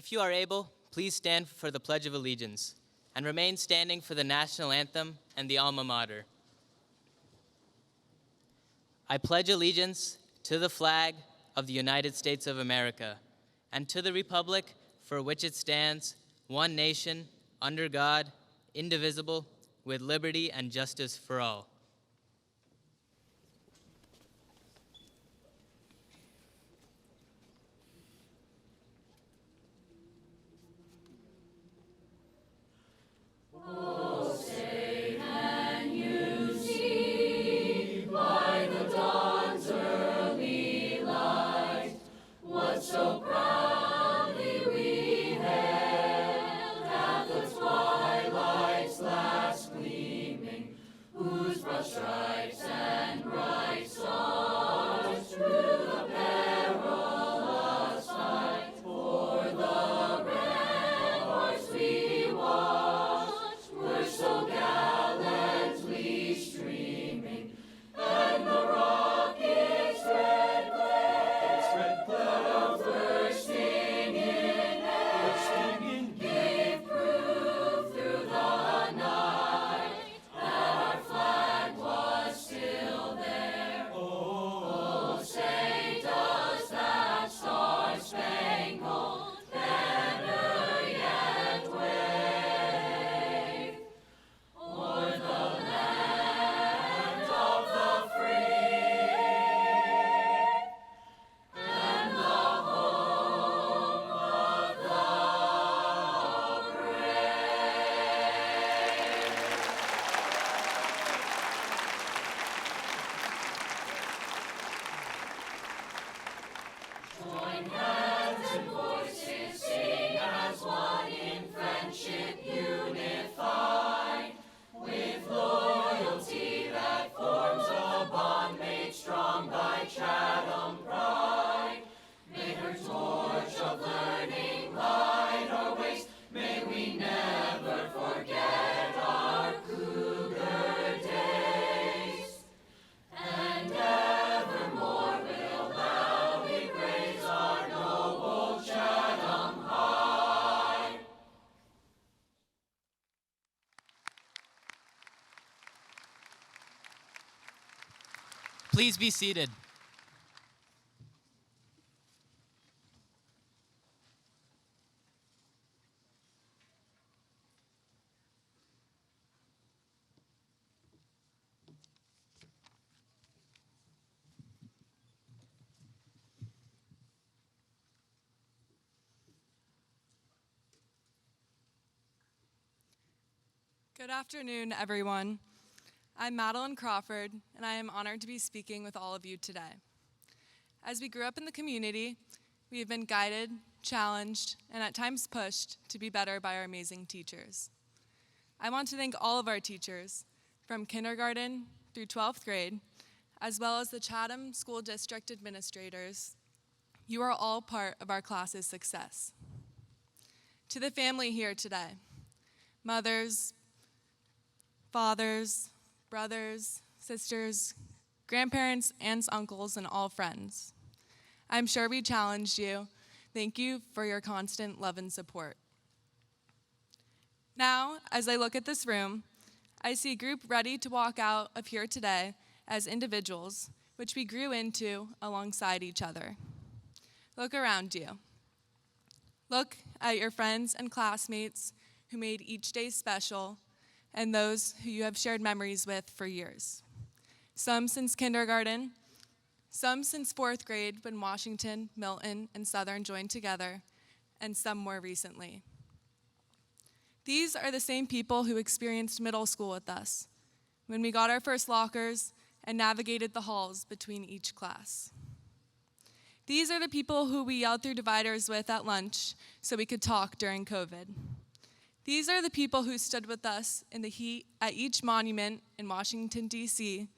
If you are able, please stand for the Pledge of Allegiance and remain standing for the national anthem and the alma mater. I pledge allegiance to the flag of the United States of America and to the republic for which it stands, one nation, under God, indivisible, with liberty and justice for all. Please be seated. Good afternoon, everyone. I'm Madeline Crawford, and I am honored to be speaking with all of you today. As we grew up in the community, we have been guided, challenged, and at times pushed to be better by our amazing teachers. I want to thank all of our teachers, from kindergarten through 12th grade, as well as the Chatham School District administrators. You are all part of our class's success. To the family here today, mothers, fathers, brothers, sisters, grandparents, aunts, uncles, and all friends. I'm sure we challenged you. Thank you for your constant love and support. Now, as I look at this room, I see a group ready to walk out of here today as individuals, which we grew into alongside each other. Look around you. Look at your friends and classmates who made each day special, and those who you have shared memories with for years. Some since kindergarten, some since 4th grade when Washington, Milton, and Southern joined together, and some more recently. These are the same people who experienced middle school with us, when we got our first lockers and navigated the halls between each class. These are the people who we yelled through dividers with at lunch so we could talk during COVID. These are the people who stood with us in the heat at each monument in Washington, D.C.,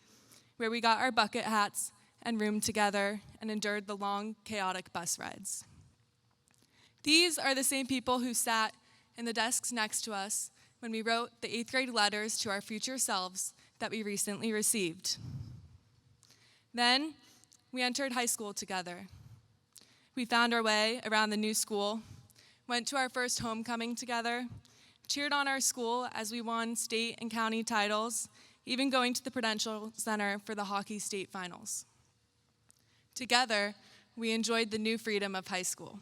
where we got our bucket hats and roomed together and endured the long, chaotic bus rides. These are the same people who sat in the desks next to us when we wrote the 8th grade letters to our future selves that we recently received. Then, we entered high school together. We found our way around the new school, went to our first homecoming together, cheered on our school as we won state and county titles, even going to the Prudential Center for the hockey state finals. Together, we enjoyed the new freedom of high school.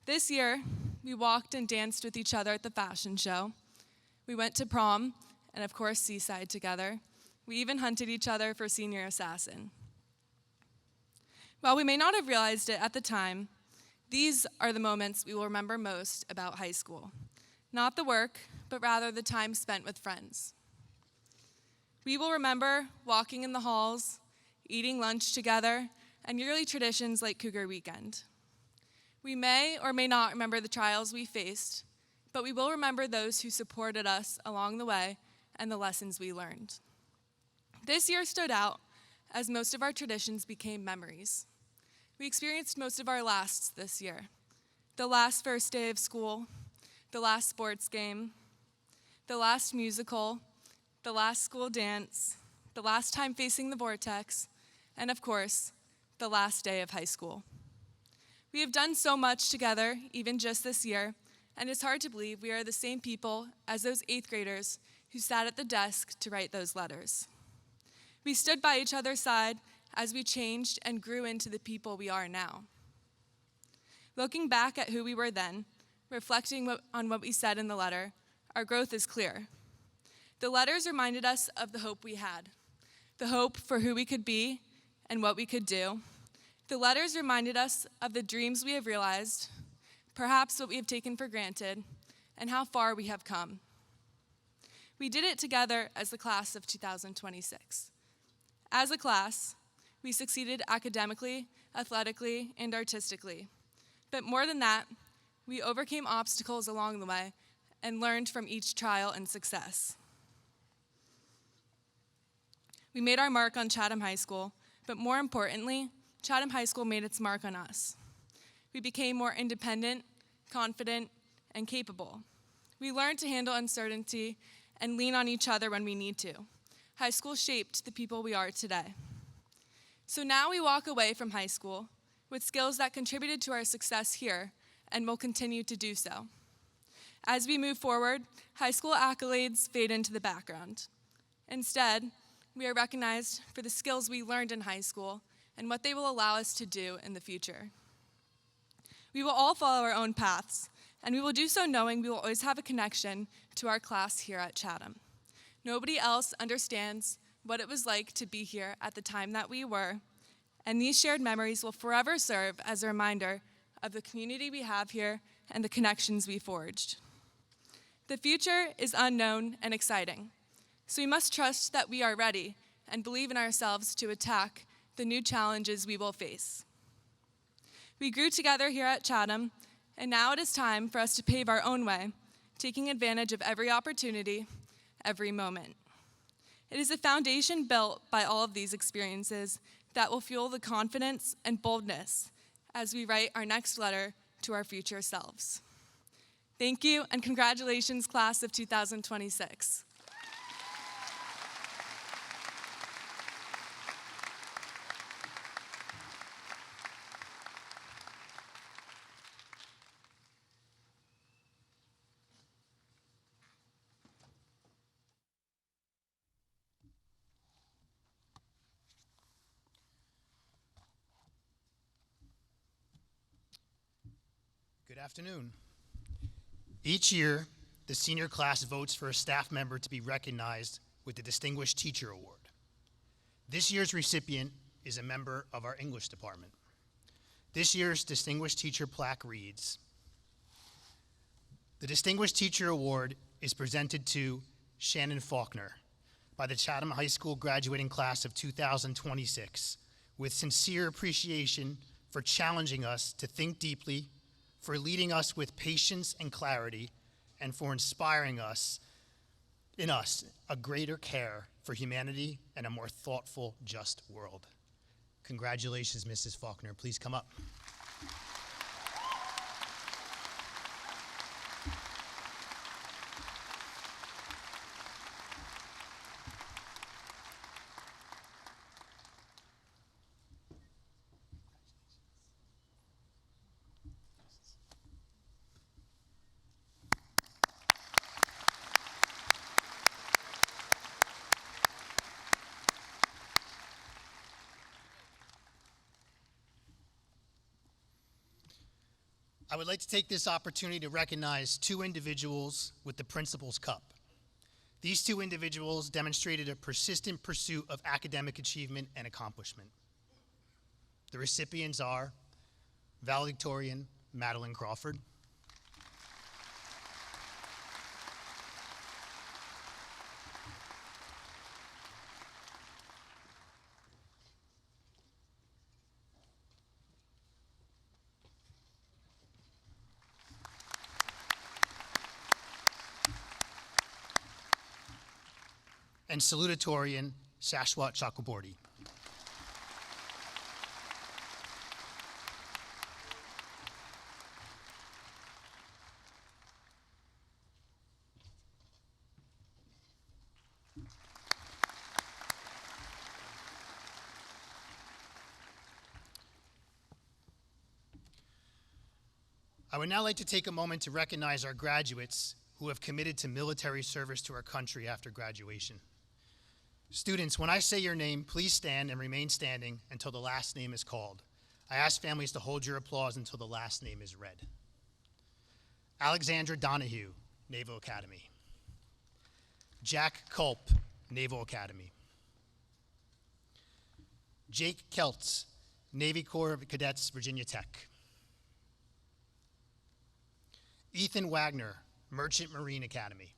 This year, we walked and danced with each other at the fashion show. We went to prom, and of course, Seaside together. We even hunted each other for senior assassin. While we may not have realized it at the time, these are the moments we will remember most about high school. Not the work, but rather the time spent with friends. We will remember walking in the halls, eating lunch together, and yearly traditions like Cougar Weekend. We may or may not remember the trials we faced, but we will remember those who supported us along the way and the lessons we learned. This year stood out as most of our traditions became memories. We experienced most of our lasts this year. The last first day of school, the last sports game, the last musical, the last school dance, the last time facing the vortex, and of course, the last day of high school. We have done so much together, even just this year, and it's hard to believe we are the same people as those 8th graders who sat at the desk to write those letters. We stood by each other's side as we changed and grew into the people we are now. Looking back at who we were then, reflecting on what we said in the letter, our growth is clear. The letters reminded us of the hope we had, the hope for who we could be and what we could do. The letters reminded us of the dreams we have realized, perhaps what we have taken for granted, and how far we have come. We did it together as the class of 2026. As a class, we succeeded academically, athletically, and artistically. But more than that, we overcame obstacles along the way and learned from each trial and success. We made our mark on Chatham High School, but more importantly, Chatham High School made its mark on us. We became more independent, confident, and capable. We learned to handle uncertainty and lean on each other when we need to. High school shaped the people we are today. So now we walk away from high school with skills that contributed to our success here and will continue to do so. As we move forward, high school accolades fade into the background. Instead, we are recognized for the skills we learned in high school and what they will allow us to do in the future. We will all follow our own paths, and we will do so knowing we will always have a connection to our class here at Chatham. Nobody else understands what it was like to be here at the time that we were, and these shared memories will forever serve as a reminder of the community we have here and the connections we forged. The future is unknown and exciting, so we must trust that we are ready and believe in ourselves to attack the new challenges we will face. We grew together here at Chatham, and now it is time for us to pave our own way, taking advantage of every opportunity, every moment. It is a foundation built by all of these experiences that will fuel the confidence and boldness as we write our next letter to our future selves. Thank you, and congratulations, class of 2026. Good afternoon. Each year, the senior class votes for a staff member to be recognized with the Distinguished Teacher Award. This year's recipient is a member of our English department. This year's Distinguished Teacher plaque reads, "The Distinguished Teacher Award is presented to Shannon Faulkner by the Chatham High School graduating class of 2026 with sincere appreciation for challenging us to think deeply, for leading us with patience and clarity, and for inspiring us a greater care for humanity and a more thoughtful, just world." Congratulations, Mrs. Faulkner. Please come up. I would like to take this opportunity to recognize two individuals with the Principal's Cup. These two individuals demonstrated a persistent pursuit of academic achievement and accomplishment. The recipients are valedictorian Madeline Crawford, and salutatorian Shashwat Chakraborty. I would now like to take a moment to recognize our graduates who have committed to military service to our country after graduation. Students, when I say your name, please stand and remain standing until the last name is called. I ask families to hold your applause until the last name is read. Alexandra Donahue, Naval Academy. Jack Culp, Naval Academy. Jake Keltz, Navy Corps of Cadets, Virginia Tech. Ethan Wagner, Merchant Marine Academy.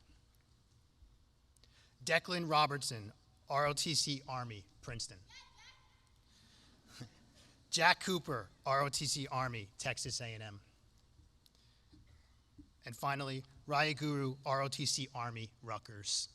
Declan Robertson, ROTC Army, Princeton. Jack Cooper, ROTC Army, Texas A&M. And finally, Raya Guru, ROTC Army, Rutgers.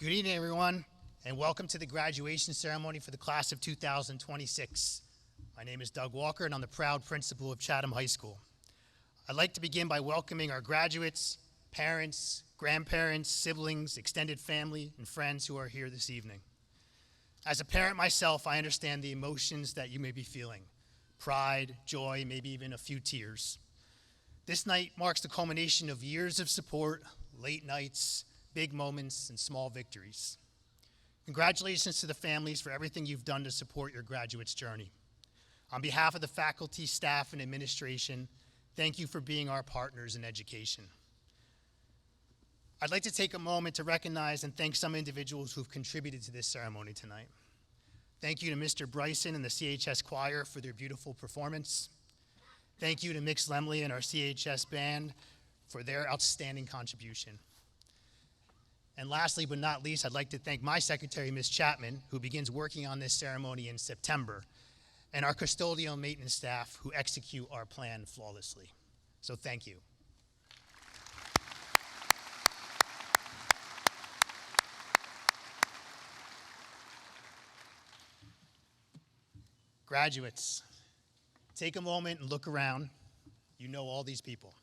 Good evening, everyone, and welcome to the graduation ceremony for the class of 2026. My name is Doug Walker, and I'm the proud principal of Chatham High School. I'd like to begin by welcoming our graduates, parents, grandparents, siblings, extended family, and friends who are here this evening. As a parent myself, I understand the emotions that you may be feeling: pride, joy, maybe even a few tears. This night marks the culmination of years of support, late nights, big moments, and small victories. Congratulations to the families for everything you've done to support your graduates' journey. On behalf of the faculty, staff, and administration, thank you for being our partners in education. I'd like to take a moment to recognize and thank some individuals who've contributed to this ceremony tonight. Thank you to Mr. Bryson and the CHS Choir for their beautiful performance. Thank you to Mix Lemley and our CHS band for their outstanding contribution. And lastly, but not least, I'd like to thank my secretary, Ms. Chapman, who begins working on this ceremony in September, and our custodial and maintenance staff who execute our plan flawlessly. So thank you. Graduates, take a moment and look around. You know all these people.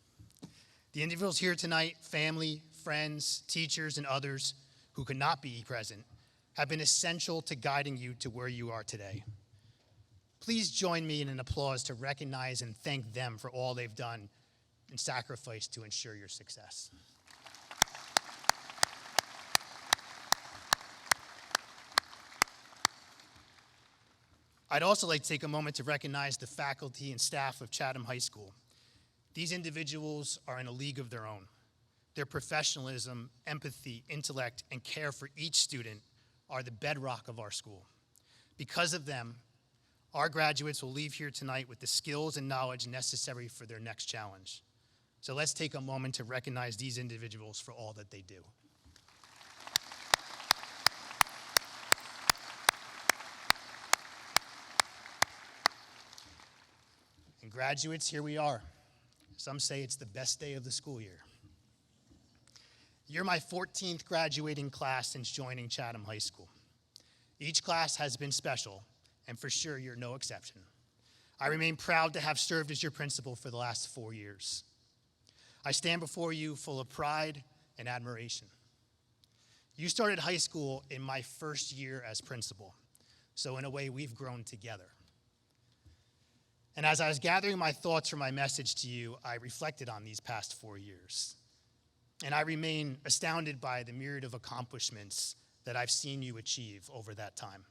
The individuals here tonight, family, friends, teachers, and others who could not be present, have been essential to guiding you to where you are today. Please join me in an applause to recognize and thank them for all they've done and sacrificed to ensure your success. I'd also like to take a moment to recognize the faculty and staff of Chatham High School. These individuals are in a league of their own. Their professionalism, empathy, intellect, and care for each student are the bedrock of our school. Because of them, our graduates will leave here tonight with the skills and knowledge necessary for their next challenge. So let's take a moment to recognize these individuals for all that they do. And graduates, here we are. Some say it's the best day of the school year. You're my 14th graduating class since joining Chatham High School. Each class has been special, and for sure you're no exception. I remain proud to have served as your principal for the last 4 years. I stand before you full of pride and admiration. You started high school in my first year as principal, so in a way, we've grown together. And as I was gathering my thoughts for my message to you, I reflected on these past 4 years. And I remain astounded by the myriad of accomplishments that I've seen you achieve over that time.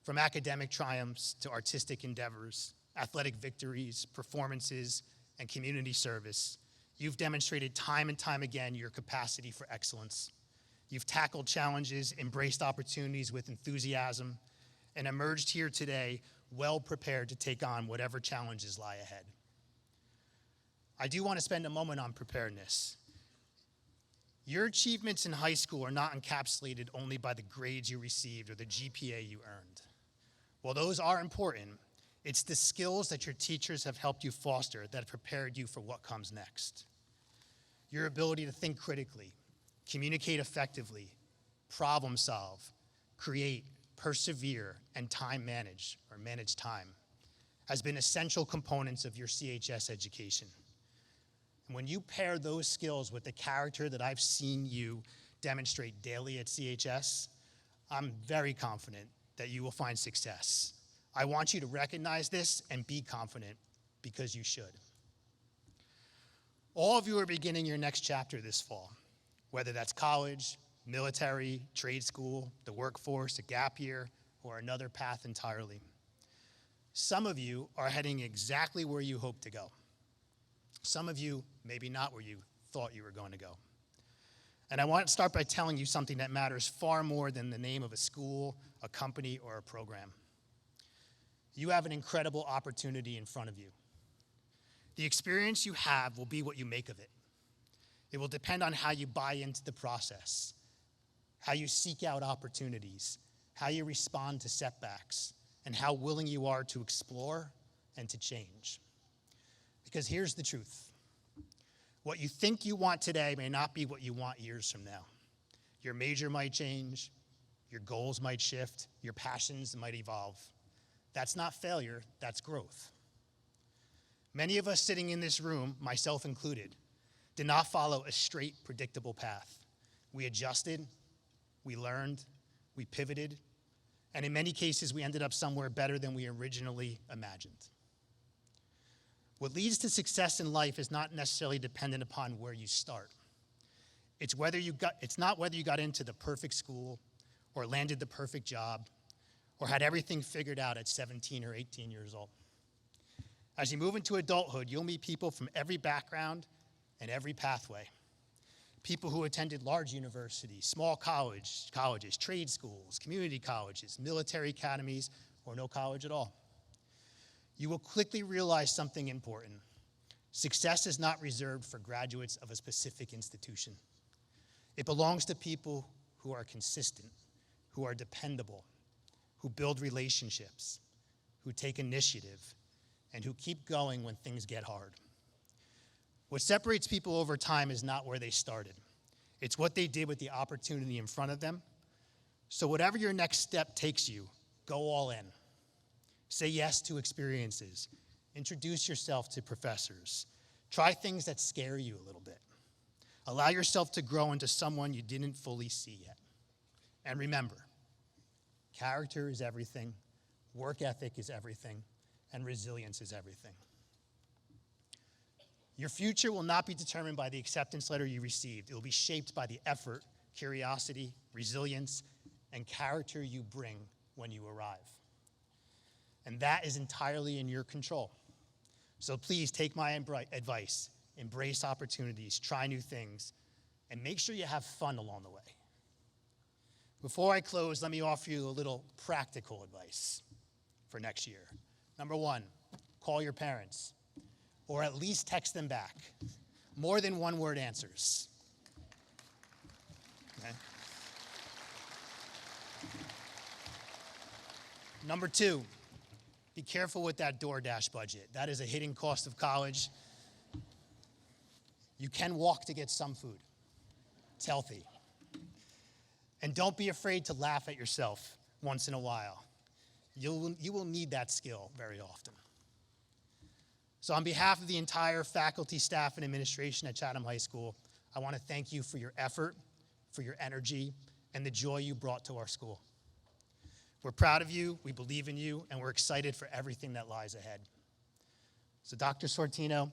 From academic triumphs to artistic endeavors, athletic victories, performances, and community service, you've demonstrated time and time again your capacity for excellence. You've tackled challenges, embraced opportunities with enthusiasm, and emerged here today well prepared to take on whatever challenges lie ahead. I do want to spend a moment on preparedness. Your achievements in high school are not encapsulated only by the grades you received or the GPA you earned. While those are important, it's the skills that your teachers have helped you foster that have prepared you for what comes next. Your ability to think critically, communicate effectively, problem solve, create, persevere, and manage time, has been essential components of your CHS education. And when you pair those skills with the character that I've seen you demonstrate daily at CHS, I'm very confident that you will find success. I want you to recognize this and be confident because you should. All of you are beginning your next chapter this fall, whether that's college, military, trade school, the workforce, a gap year, or another path entirely. Some of you are heading exactly where you hope to go. Some of you, maybe not where you thought you were going to go. And I want to start by telling you something that matters far more than the name of a school, a company, or a program. You have an incredible opportunity in front of you. The experience you have will be what you make of it. It will depend on how you buy into the process, how you seek out opportunities, how you respond to setbacks, and how willing you are to explore and to change. Because here's the truth. What you think you want today may not be what you want years from now. Your major might change, your goals might shift, your passions might evolve. That's not failure, that's growth. Many of us sitting in this room, myself included, did not follow a straight, predictable path. We adjusted, we learned, we pivoted, and in many cases, we ended up somewhere better than we originally imagined. What leads to success in life is not necessarily dependent upon where you start. It's not whether you got into the perfect school or landed the perfect job or had everything figured out at 17 or 18 years old. As you move into adulthood, you'll meet people from every background and every pathway. People who attended large universities, small colleges, trade schools, community colleges, military academies, or no college at all. You will quickly realize something important. Success is not reserved for graduates of a specific institution. It belongs to people who are consistent, who are dependable, who build relationships, who take initiative, and who keep going when things get hard. What separates people over time is not where they started. It's what they did with the opportunity in front of them. So whatever your next step takes you, go all in. Say yes to experiences. Introduce yourself to professors. Try things that scare you a little bit. Allow yourself to grow into someone you didn't fully see yet. And remember, character is everything, work ethic is everything, and resilience is everything. Your future will not be determined by the acceptance letter you received. It will be shaped by the effort, curiosity, resilience, and character you bring when you arrive. And that is entirely in your control. So please take my advice, embrace opportunities, try new things, and make sure you have fun along the way. Before I close, let me offer you a little practical advice for next year. Number one, call your parents, or at least text them back. More than one-word answers. Okay. Number two, be careful with that DoorDash budget. That is a hidden cost of college. You can walk to get some food. It's healthy. And don't be afraid to laugh at yourself once in a while. You will need that skill very often. So on behalf of the entire faculty, staff, and administration at Chatham High School, I want to thank you for your effort, for your energy, and the joy you brought to our school. We're proud of you, we believe in you, and we're excited for everything that lies ahead. So Dr. Sortino,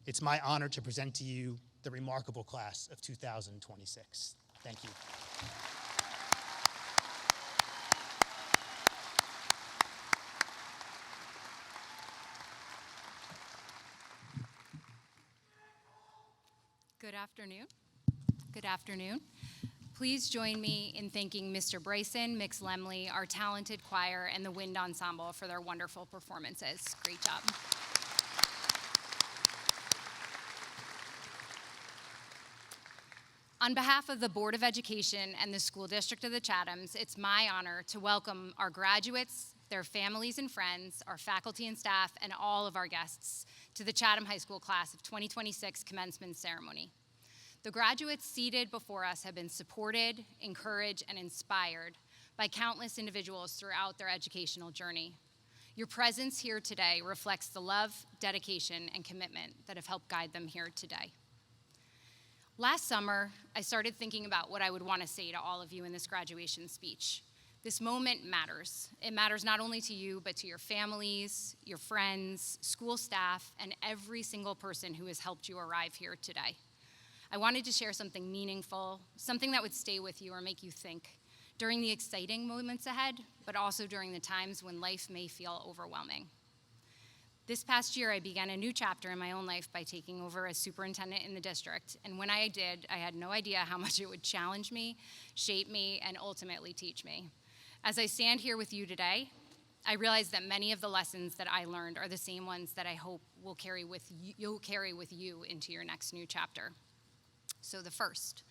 it's my honor to present to you the remarkable class of 2026. Thank you. Good afternoon. Good afternoon. Please join me in thanking Mr. Bryson, Mix Lemley, our talented choir, and the Wind Ensemble for their wonderful performances. Great job. On behalf of the Board of Education and the School District of the Chathams, it's my honor to welcome our graduates, their families and friends, our faculty and staff, and all of our guests to the Chatham High School class of 2026 commencement ceremony. The graduates seated before us have been supported, encouraged, and inspired by countless individuals throughout their educational journey. Your presence here today reflects the love, dedication, and commitment that have helped guide them here today. Last summer, I started thinking about what I would want to say to all of you in this graduation speech. This moment matters. It matters not only to you, but to your families, your friends, school staff, and every single person who has helped you arrive here today. I wanted to share something meaningful, something that would stay with you or make you think during the exciting moments ahead, but also during the times when life may feel overwhelming. This past year, I began a new chapter in my own life by taking over as superintendent in the district, and when I did, I had no idea how much it would challenge me, shape me, and ultimately teach me. As I stand here with you today, I realize that many of the lessons that I learned are the same ones that I hope you'll carry with you into your next new chapter. So the first,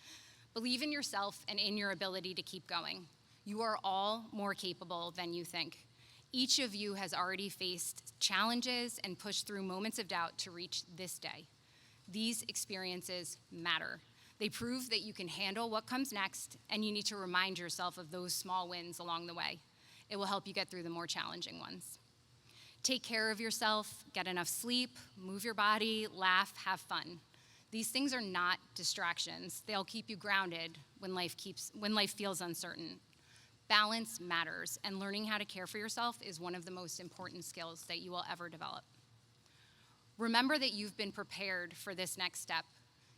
believe in yourself and in your ability to keep going. You are all more capable than you think. Each of you has already faced challenges and pushed through moments of doubt to reach this day. These experiences matter. They prove that you can handle what comes next, and you need to remind yourself of those small wins along the way. It will help you get through the more challenging ones. Take care of yourself, get enough sleep, move your body, laugh, have fun. These things are not distractions. They'll keep you grounded when life feels uncertain. Balance matters, and learning how to care for yourself is one of the most important skills that you will ever develop. Remember that you've been prepared for this next step.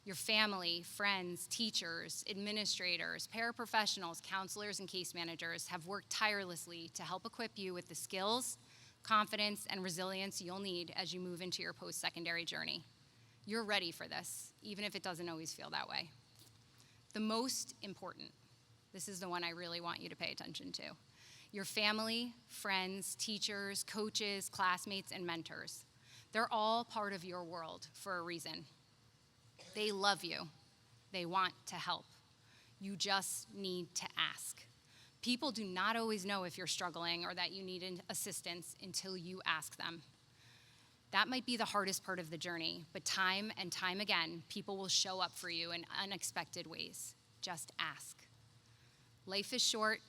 Your family, friends, teachers, administrators, paraprofessionals, counselors, and case managers have worked tirelessly to help equip you with the skills, confidence, and resilience you'll need as you move into your post-secondary journey. You're ready for this, even if it doesn't always feel that way. The most important, this is the one I really want you to pay attention to. Your family, friends, teachers, coaches, classmates, and mentors. They're all part of your world for a reason. They love you. They want to help. You just need to ask. People do not always know if you're struggling or that you need assistance until you ask them. That might be the hardest part of the journey, but time and time again, people will show up for you in unexpected ways. Just ask. Life is short.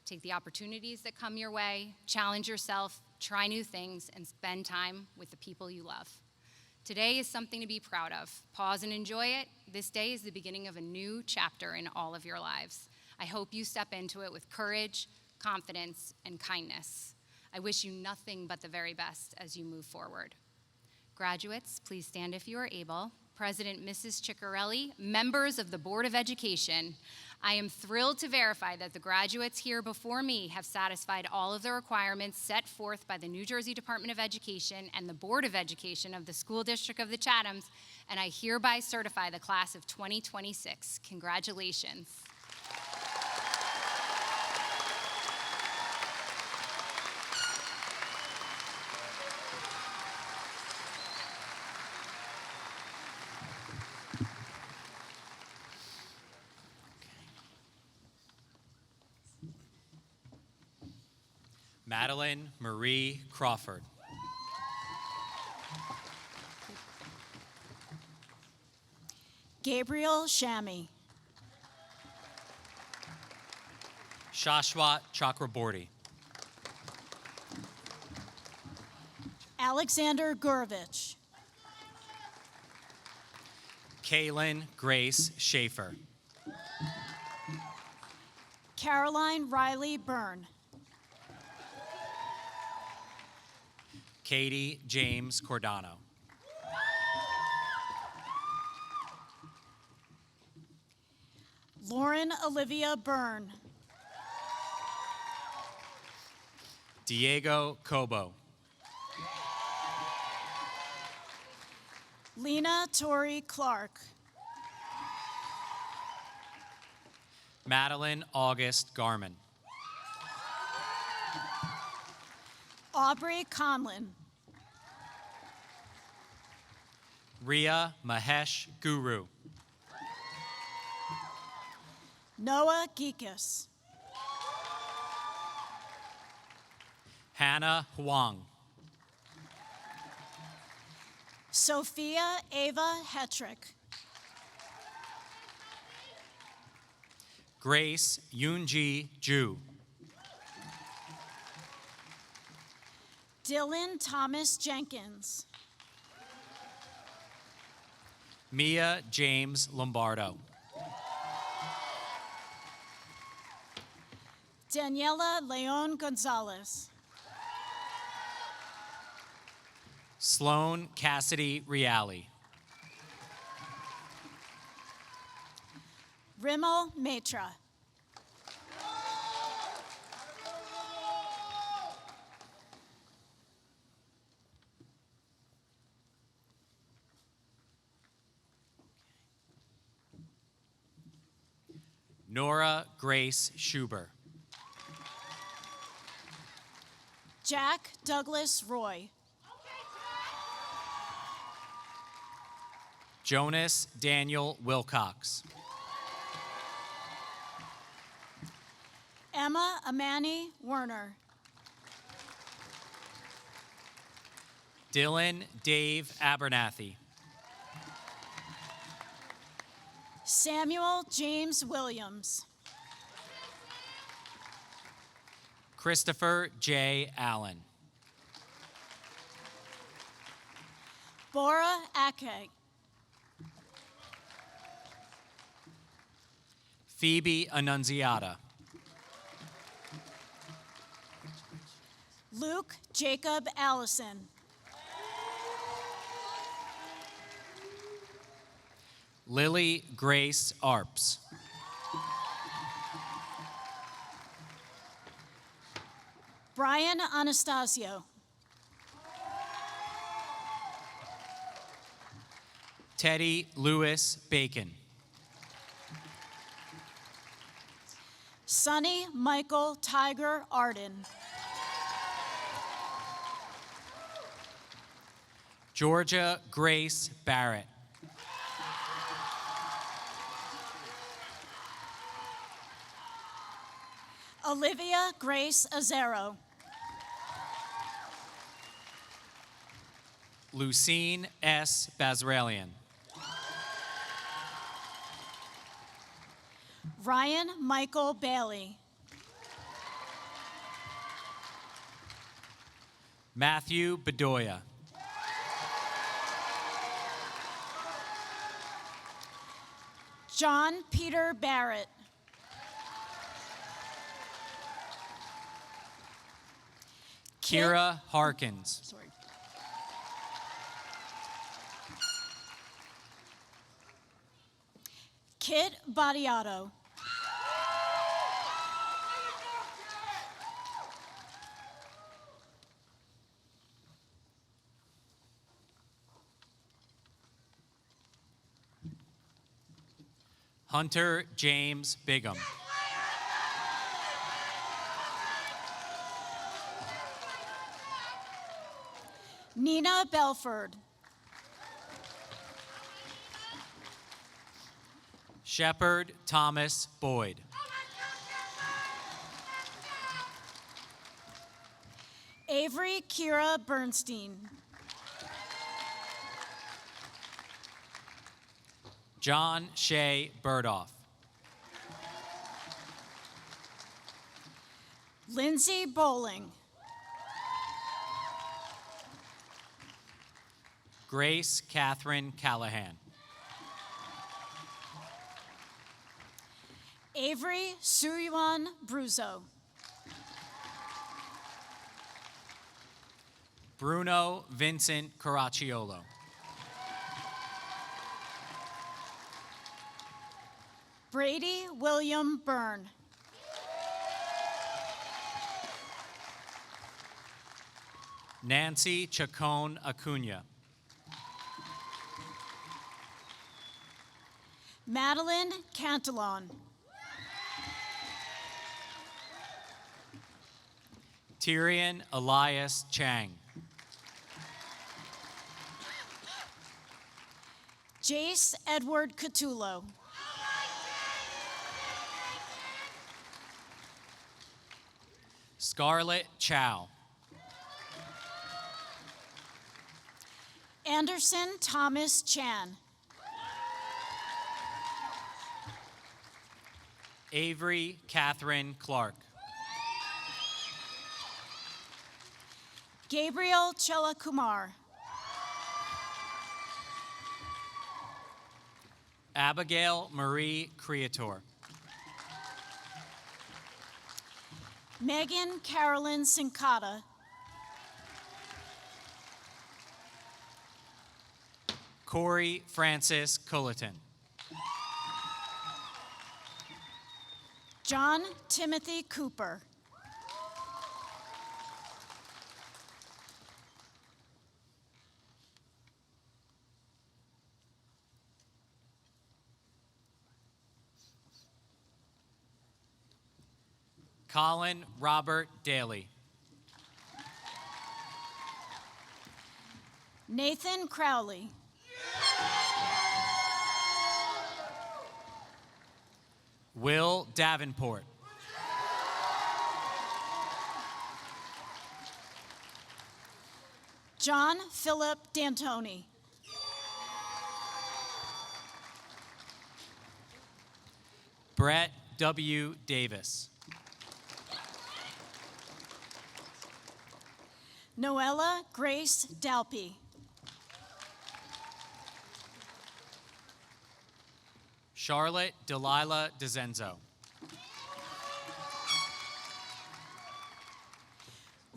Take the opportunities that come your way, challenge yourself, try new things, and spend time with the people you love. Today is something to be proud of. Pause and enjoy it. This day is the beginning of a new chapter in all of your lives. I hope you step into it with courage, confidence, and kindness. I wish you nothing but the very best as you move forward. Graduates, please stand if you are able. President Mrs. Ciccarelli, members of the Board of Education, I am thrilled to verify that the graduates here before me have satisfied all of the requirements set forth by the New Jersey Department of Education and the Board of Education of the School District of the Chathams, and I hereby certify the class of 2026. Congratulations. Madeline Marie Crawford. Gabriel Shami. Shashwat Chakraborty. Alexander Gurovich. Kaylin Grace Schaefer. Caroline Riley Byrne. Katie James Cordano. Lauren Olivia Byrne. Diego Cobo. Lena Tori Clark. Madeline August Garman. Aubrey Conlon. Ria Mahesh Guru. Noah Geekus. Hannah Huang. Sophia Ava Hetrick. Grace Yoonji Ju. Dylan Thomas Jenkins. Mia James Lombardo. Daniela Leon Gonzalez. Sloan Cassidy Reale. Rimmel Matra. Nora Grace Schuber. Jack Douglas Roy. Jonas Daniel Wilcox. Emma Amani Werner. Dylan Dave Abernathy. Samuel James Williams. Christopher J. Allen. Bora Ake. Phoebe Annunziata. Luke Jacob Allison. Lily Grace Arps. Brian Anastasio. Teddy Lewis Bacon. Sonny Michael Tiger Arden. Georgia Grace Barrett. Olivia Grace Azero. Lucine S. Bazralian. Ryan Michael Bailey. Matthew Bedoya. John Peter Barrett. Kira Harkins. Sorry. Kit Badiato. Hunter James Bigham. Nina Belford. Shepard Thomas Boyd. Avery Kira Bernstein. John Shea Burdoff. Lindsay Bowling. Grace Catherine Callahan. Avery Suyuan Bruzo. Bruno Vincent Caracciolo. Brady William Byrne. Nancy Chacon Acuna. Madeline Cantillon. Tyrion Elias Chang. Jace Edward Catullo. Scarlett Chow. Anderson Thomas Chan. Avery Catherine Clark. Gabriel Chelakumar. Abigail Marie Creator. Megan Carolyn Sincata. Corey Francis Culleton. John Timothy Cooper. Colin Robert Daly. Nathan Crowley. Will Davenport. John Philip D'Antoni. Brett W. Davis. Noella Grace Dalpy. Charlotte Delilah DeZenzo.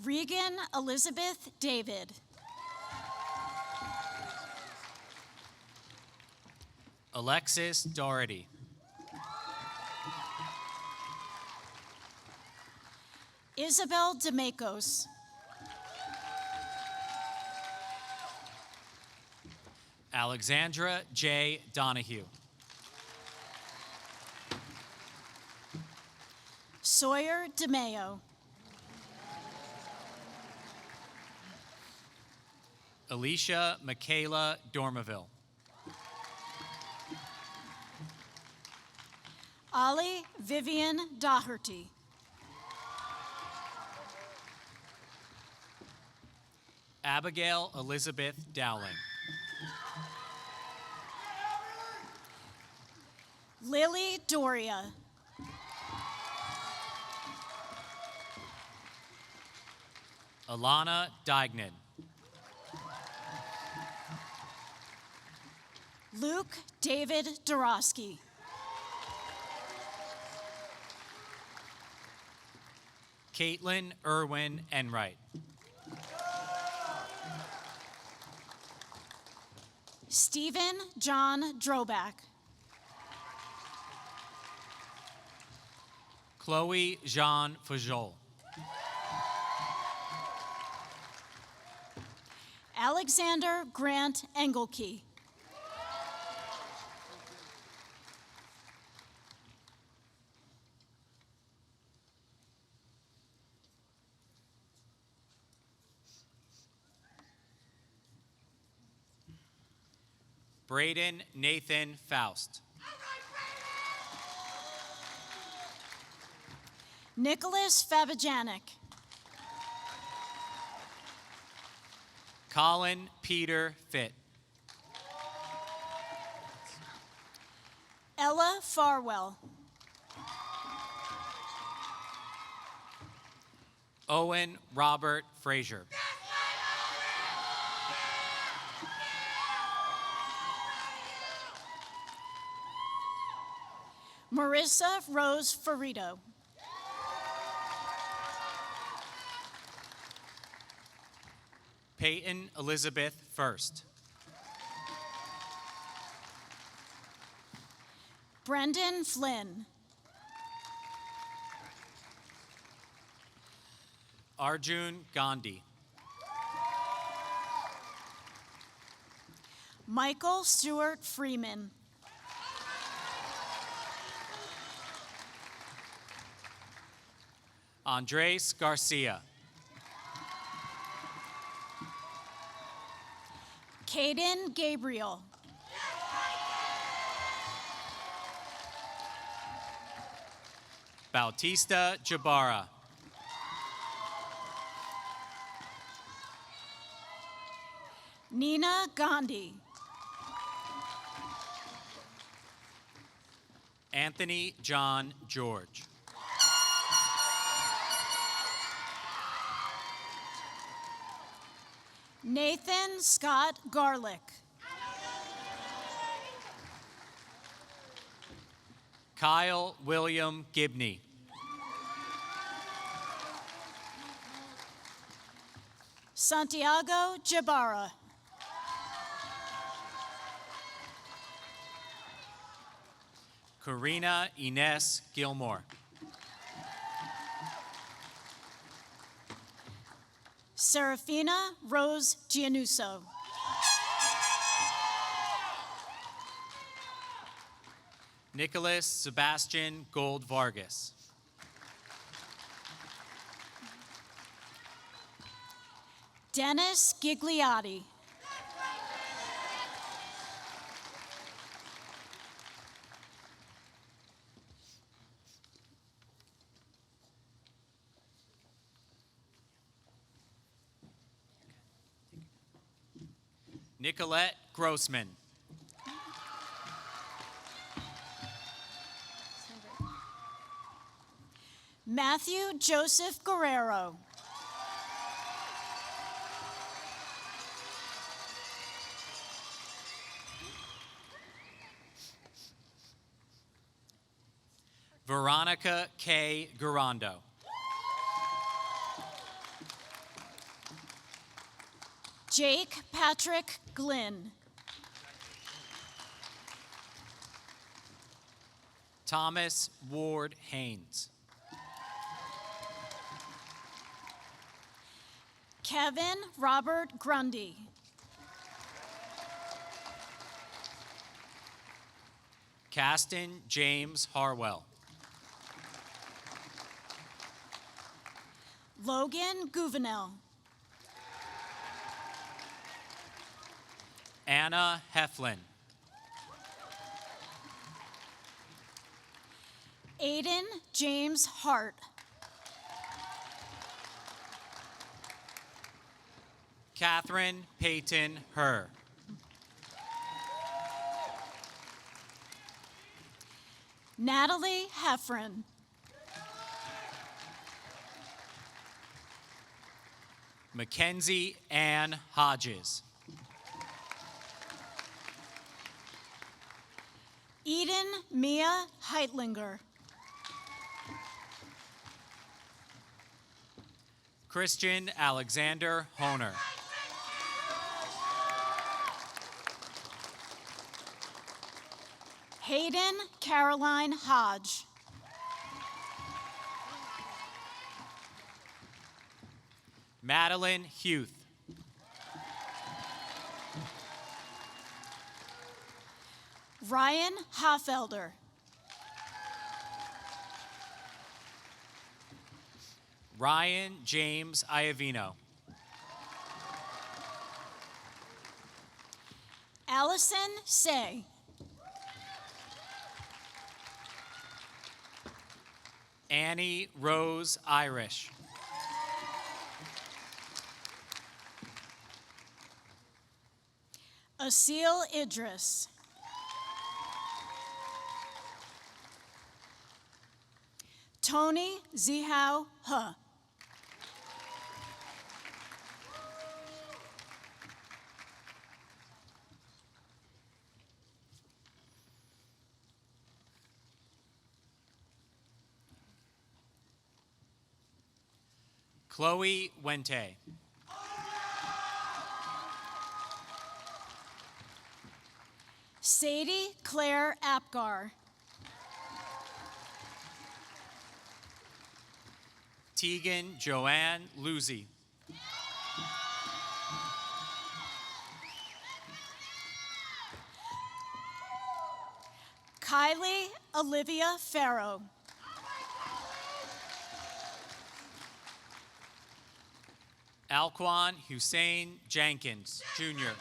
Regan Elizabeth David. Alexis Doherty. Isabel DeMakos. Alexandra J. Donahue. Sawyer DeMayo. Alicia Michaela Dormaville. Ollie Vivian Doherty. Abigail Elizabeth Dowling. Lily Doria. Alana Dignan. Luke David Dorosky. Caitlin Irwin Enright. Stephen John Droback. Chloe Jean Fajol. Alexander Grant Engelkey. Braden Nathan Faust. Nicholas Fabijanek. Colin Peter Fitt. Ella Farwell. Owen Robert Frazier. Marissa Rose Ferrito. Peyton Elizabeth First. Brendan Flynn. Arjun Gandhi. Michael Stewart Freeman. Andres Garcia. Caden Gabriel. Bautista Jabara. Nina Gandhi. Anthony John George. Nathan Scott Garlick. Kyle William Gibney. Santiago Jabara. Karina Ines Gilmore. Serafina Rose Gianuso. Nicholas Sebastian Gold Vargas. Dennis Gigliotti. Nicolette Grossman. Matthew Joseph Guerrero. Veronica K. Garando. Jake Patrick Glynn. Thomas Ward Haynes. Kevin Robert Grundy. Caston James Harwell. Logan Gouvenel. Anna Heflin. Aiden James Hart. Catherine Peyton Herr. Natalie Heffron. Mackenzie Ann Hodges. Eden Mia Heitlinger. Christian Alexander Honer. Hayden Caroline Hodge. Madeline Huth. Ryan Hoffelder. Ryan James Iavino. Allison Say. Annie Rose Irish. Asil Idris. Tony Zihao He. Chloe Wente. Sadie Claire Apgar. Tegan Joanne Luzy. Kylie Olivia Farrow. Alquan Hussein Jenkins, Jr.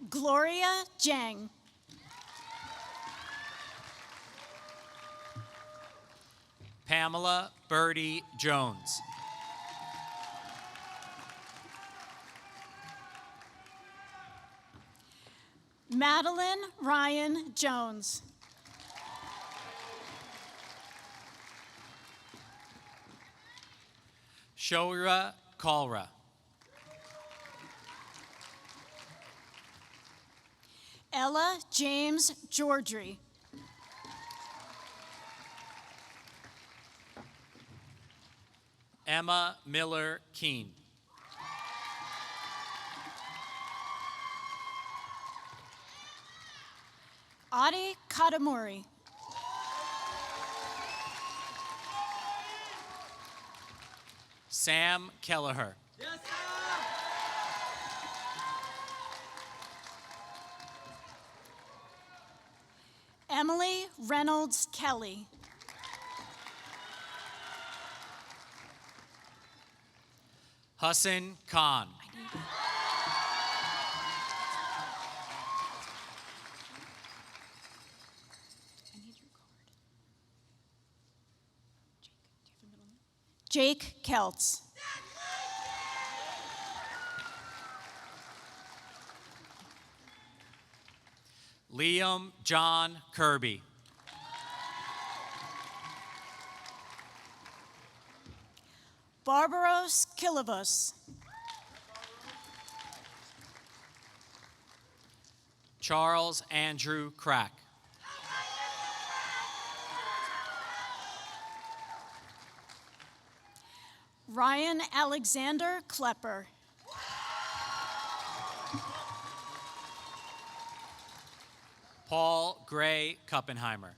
Gloria Jang. Pamela Birdie Jones. Madeline Ryan Jones. Shoira Kalra. Ella James Georgie. Emma Miller Keene. Adi Katamuri. Sam Kelleher. Emily Reynolds Kelly. Hassan Khan. Jake Keltz. Liam John Kirby. Barbaros Kilivus. Charles Andrew Crack. Ryan Alexander Klepper. Paul Gray Kuppenheimer.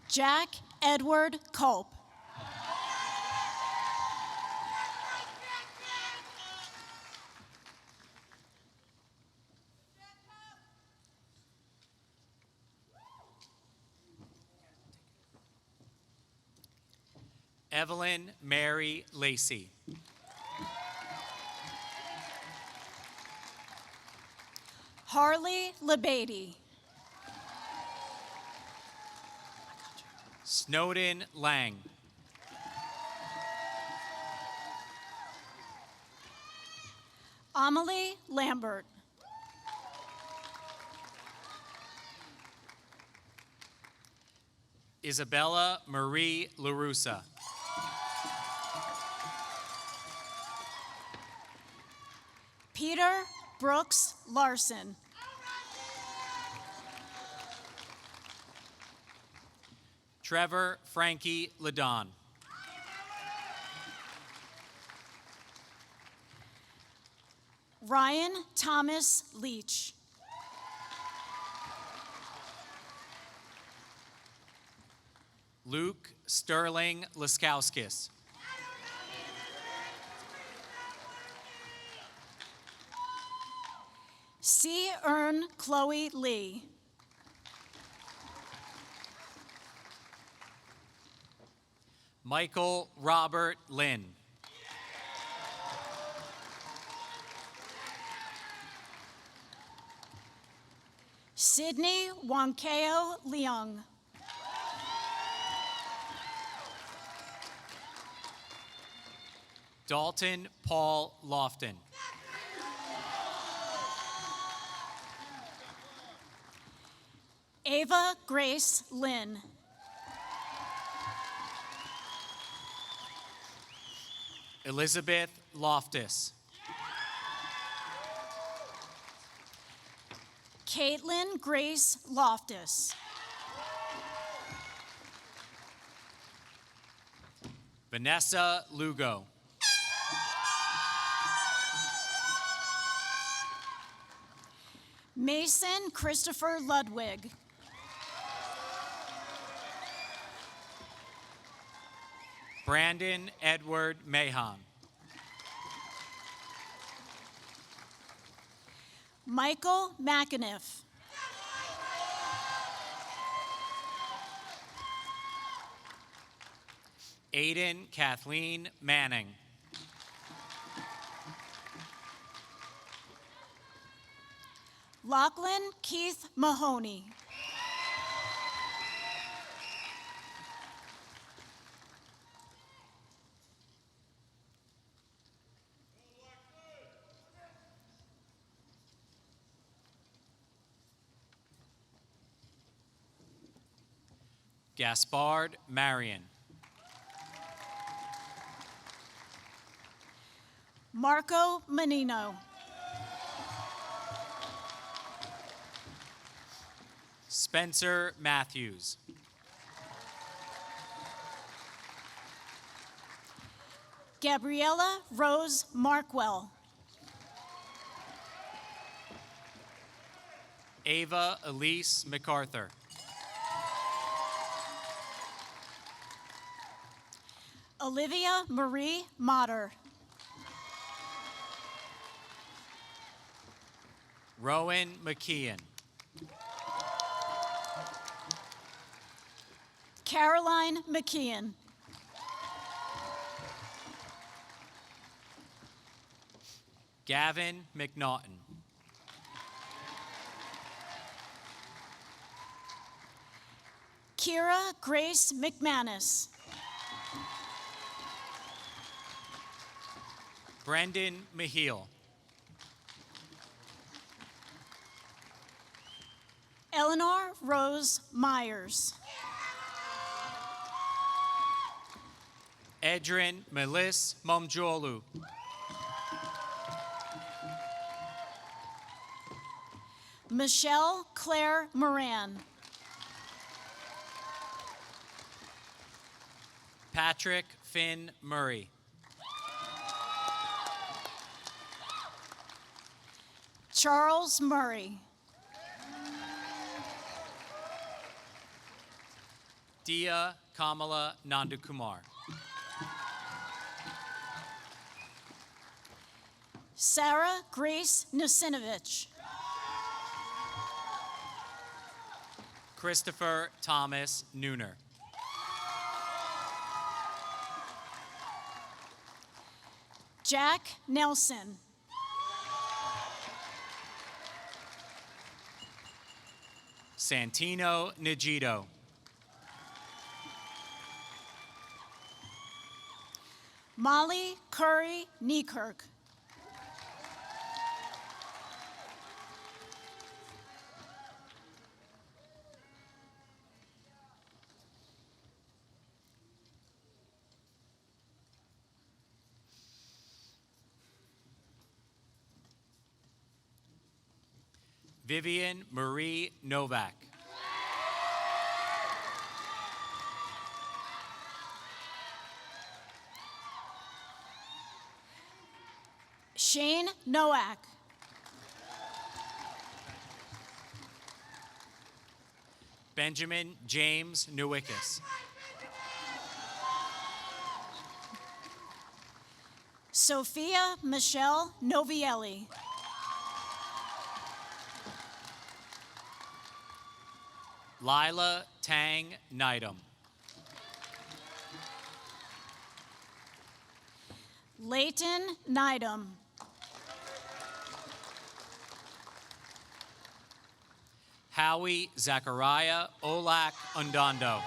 Jack Edward Culp. Evelyn Mary Lacey. Harley Lebeatty. Snowden Lang. Amelie Lambert. Isabella Marie LaRussa. Peter Brooks Larson. Trevor Frankie Ladon. Ryan Thomas Leach. Luke Sterling Laskowskis. C. Ern Chloe Lee. Michael Robert Lynn. Sydney Wankeo Leung. Dalton Paul Lofton. Ava Grace Lynn. Elizabeth Loftus. Caitlin Grace Loftus. Vanessa Lugo. Mason Christopher Ludwig. Brandon Edward Mahon. Michael McAniff. Aiden Kathleen Manning. Lachlan Keith Mahoney. Gaspard Marion. Marco Menino. Spencer Matthews. Gabriella Rose Markwell. Ava Elise MacArthur. Olivia Marie Motter. Rowan McKeon. Caroline McKeon. Gavin McNaughton. Kira Grace McManus. Brendan Mahil. Eleanor Rose Myers. Edrin Melis Momjolu. Michelle Claire Moran. Patrick Finn Murray. Charles Murray. Dia Kamala Nandakumar. Sarah Grace Nasinovich. Christopher Thomas Nooner. Jack Nelson. Santino Nagito. Molly Curry Niekirk. Vivian Marie Novak. Shane Nowak. Benjamin James Newickus. Sophia Michelle Novielli. Lila Tang Nydam. Leighton Nydam. Howie Zachariah Olak Undondo.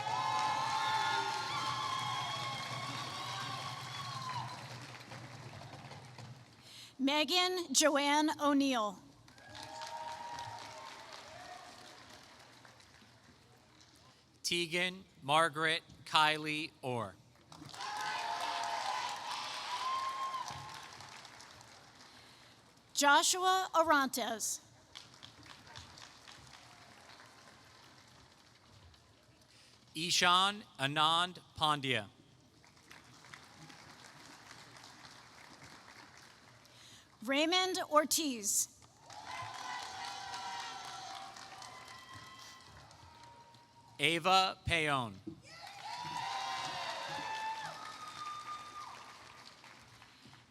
Megan Joanne O'Neill. Tegan Margaret Kylie Orr. Joshua Orantes. Ishan Anand Pandya. Raymond Ortiz. Ava Payon.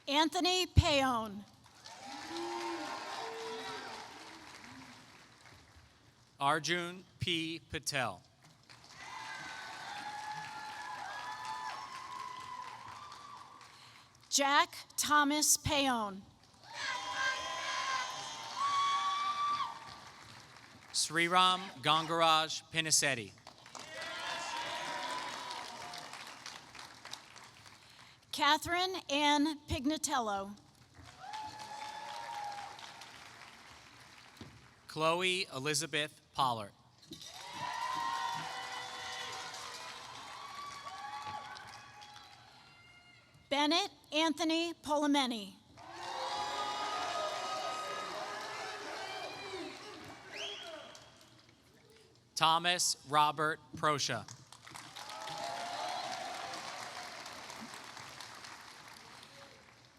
Anthony Payon. Arjun P. Patel. Jack Thomas Payon. Sriram Gangaraj Pinisetti. Catherine Ann Pignatello. Chloe Elizabeth Pollard. Bennett Anthony Polameni. Thomas Robert Proscia.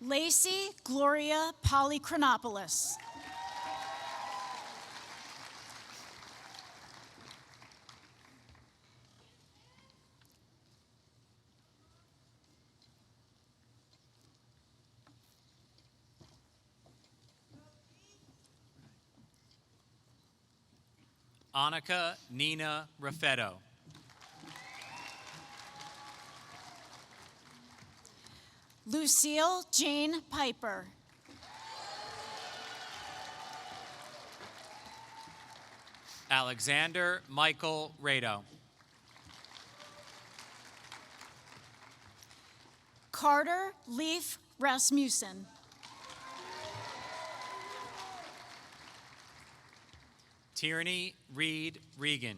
Lacey Gloria Polychronopoulos. Annika Nina Raffetto. Lucille Jane Piper. Alexander Michael Rado. Carter Leaf Rasmussen. Tierney Reed Regan.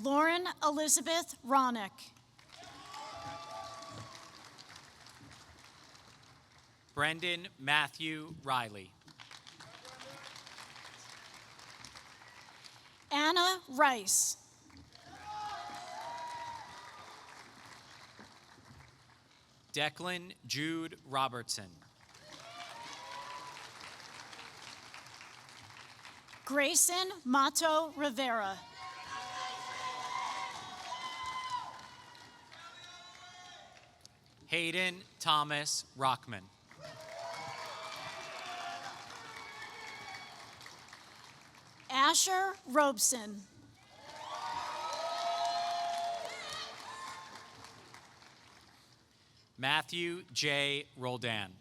Lauren Elizabeth Ronick. Brendan Matthew Riley. Anna Rice. Declan Jude Robertson. Grayson Mato Rivera. Hayden Thomas Rockman. Asher Robeson. Matthew J. Roldan.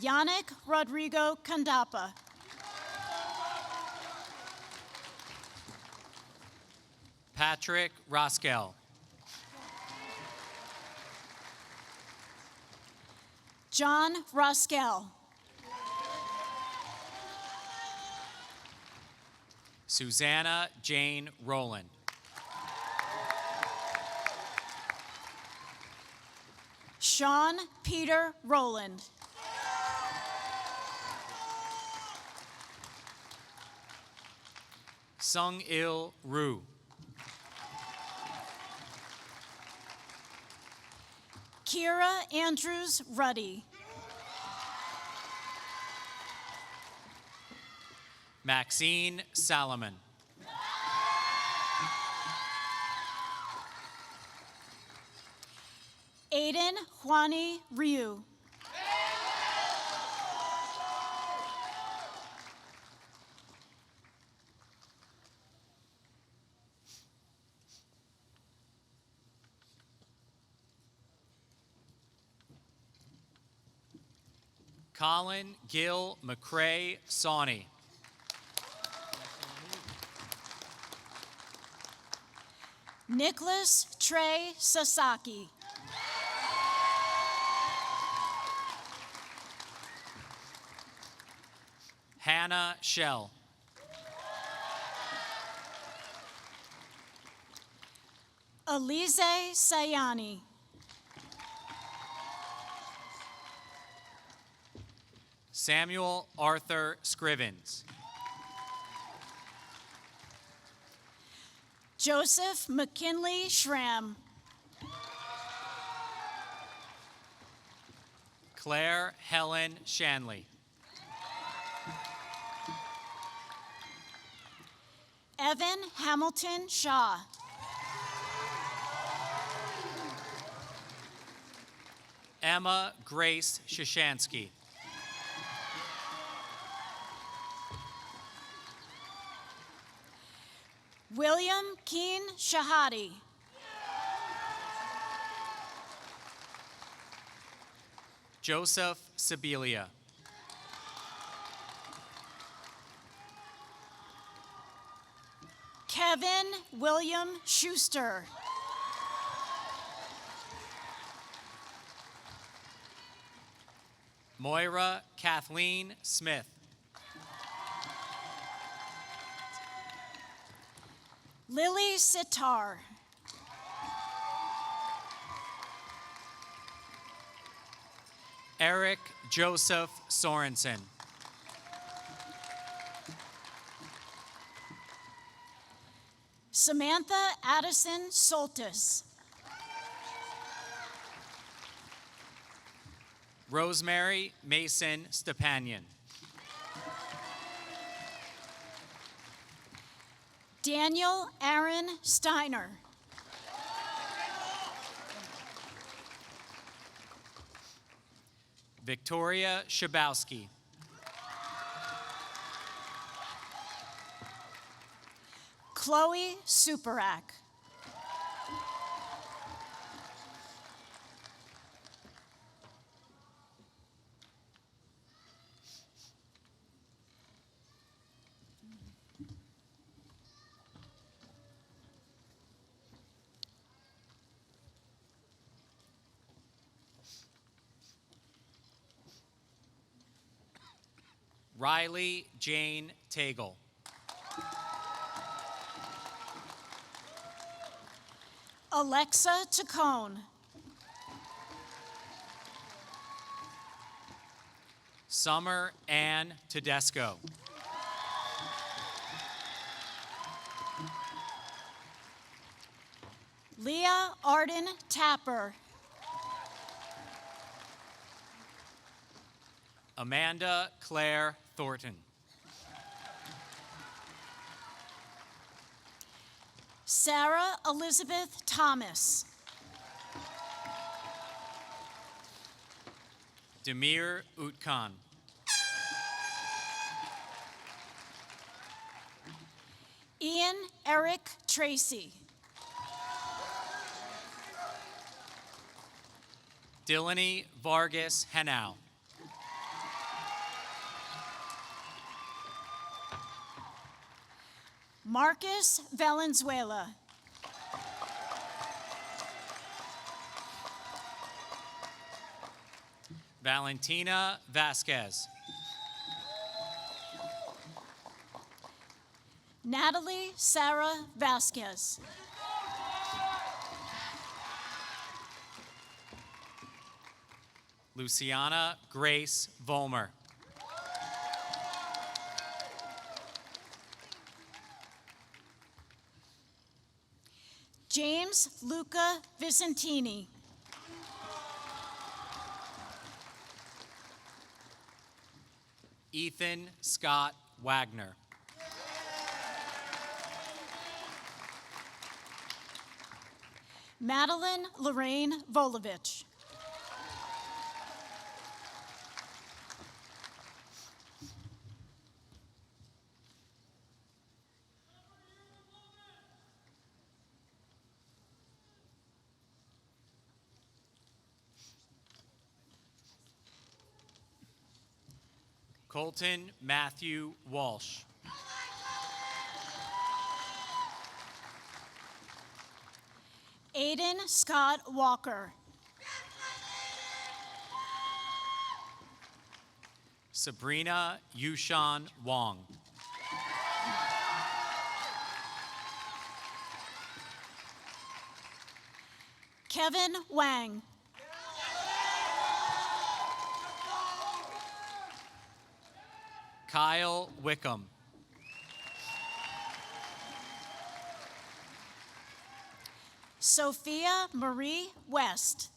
Yannick Rodrigo Candapa. Patrick Roskell. John Roskell. Susanna Jane Rowland. Sean Peter Rowland. Sung Il Ru. Kira Andrews Ruddy. Maxine Salomon. Aiden Juani Ryu. Colin Gil McCrae Sawney. Nicholas Trey Sasaki. Hannah Shell. Alize Sayani. Samuel Arthur Scrivens. Joseph McKinley Schramm. Claire Helen Shanley. Evan Hamilton Shaw. Emma Grace Shashansky. William Keen Shahadi. Joseph Sibilia. Kevin William Schuster. Moira Kathleen Smith. Lily Sitar. Eric Joseph Sorensen. Samantha Addison Soltis. Rosemary Mason Stepanian. Daniel Aaron Steiner. Victoria Shabowski. Chloe Superak. Riley Jane Tagle. Alexa Tacone. Summer Ann Tedesco. Leah Arden Tapper. Amanda Claire Thornton. Sarah Elizabeth Thomas. Demir Utkan. Ian Eric Tracy. Dilany Vargas Henao. Marcus Valenzuela. Valentina Vasquez. Natalie Sarah Vasquez. Luciana Grace Volmer. James Luca Vicentini. Ethan Scott Wagner. Madeline Lorraine Volovich. Colton Matthew Walsh. Aiden Scott Walker. Sabrina Yushan Wong. Kevin Wang. Kyle Wickham. Sophia Marie West.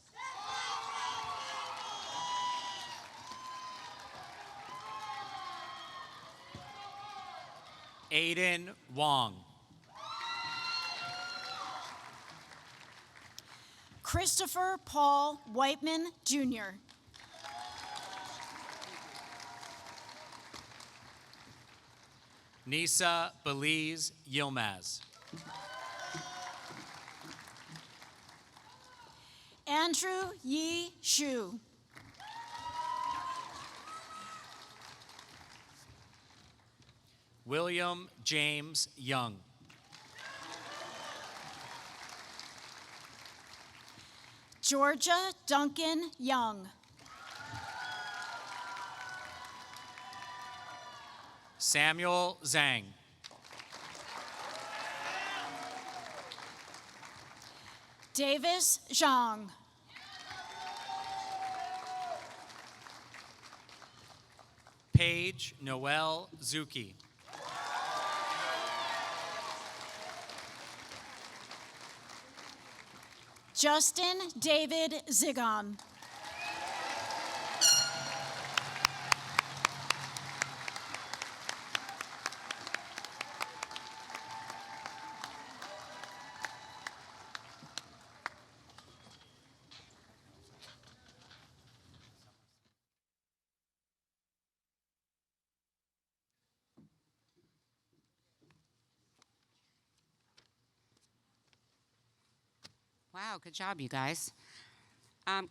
Aiden Wong. Christopher Paul Whiteman, Jr. Nisa Belize Yilmaz. Andrew Yi Shu. William James Young. Georgia Duncan Young. Samuel Zhang. Davis Zhang. Paige Noel Zuki. Justin David Zigon. Wow, good job, you guys.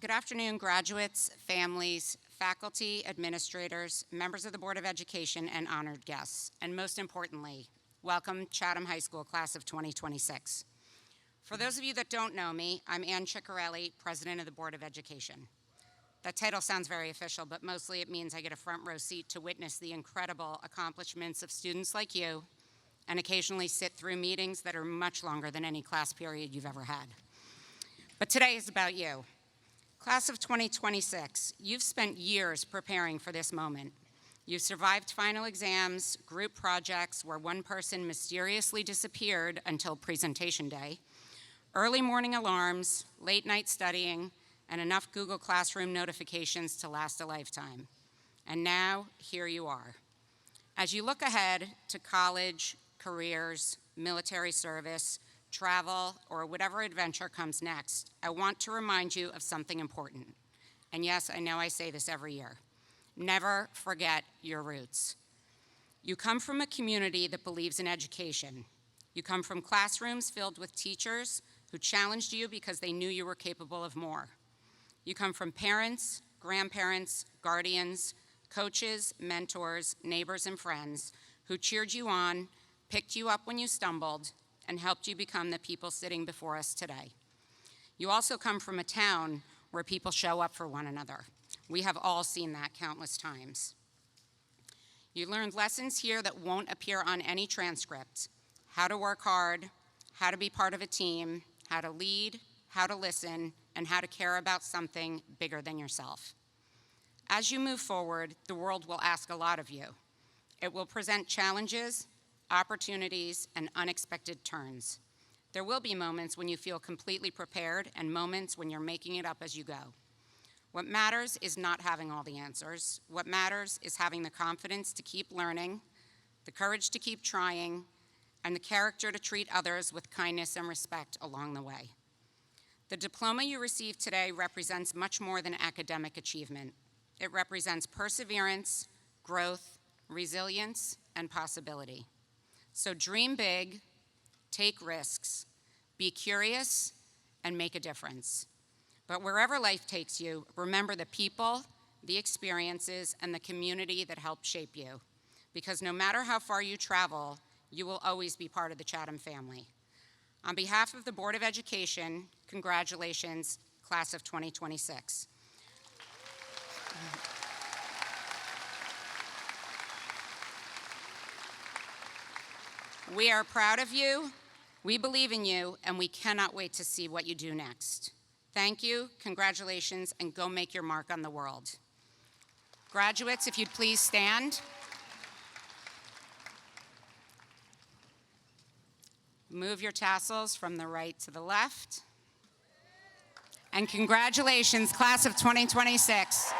Good afternoon, graduates, families, faculty, administrators, members of the Board of Education, and honored guests. And most importantly, welcome Chatham High School class of 2026. For those of you that don't know me, I'm Ann Ciccarelli, President of the Board of Education. That title sounds very official, but mostly it means I get a front row seat to witness the incredible accomplishments of students like you and occasionally sit through meetings that are much longer than any class period you've ever had. But today is about you. Class of 2026, you've spent years preparing for this moment. You've survived final exams, group projects where one person mysteriously disappeared until presentation day, early morning alarms, late night studying, and enough Google Classroom notifications to last a lifetime. And now, here you are. As you look ahead to college, careers, military service, travel, or whatever adventure comes next, I want to remind you of something important. And yes, I know I say this every year. Never forget your roots. You come from a community that believes in education. You come from classrooms filled with teachers who challenged you because they knew you were capable of more. You come from parents, grandparents, guardians, coaches, mentors, neighbors, and friends who cheered you on, picked you up when you stumbled, and helped you become the people sitting before us today. You also come from a town where people show up for one another. We have all seen that countless times. You learned lessons here that won't appear on any transcript: how to work hard, how to be part of a team, how to lead, how to listen, and how to care about something bigger than yourself. As you move forward, the world will ask a lot of you. It will present challenges, opportunities, and unexpected turns. There will be moments when you feel completely prepared and moments when you're making it up as you go. What matters is not having all the answers. What matters is having the confidence to keep learning, the courage to keep trying, and the character to treat others with kindness and respect along the way. The diploma you receive today represents much more than academic achievement. It represents perseverance, growth, resilience, and possibility. So dream big, take risks, be curious, and make a difference. But wherever life takes you, remember the people, the experiences, and the community that helped shape you. Because no matter how far you travel, you will always be part of the Chatham family. On behalf of the Board of Education, congratulations, class of 2026. We are proud of you, we believe in you, and we cannot wait to see what you do next. Thank you, congratulations, and go make your mark on the world. Graduates, if you'd please stand. Move your tassels from the right to the left. And congratulations, class of 2026.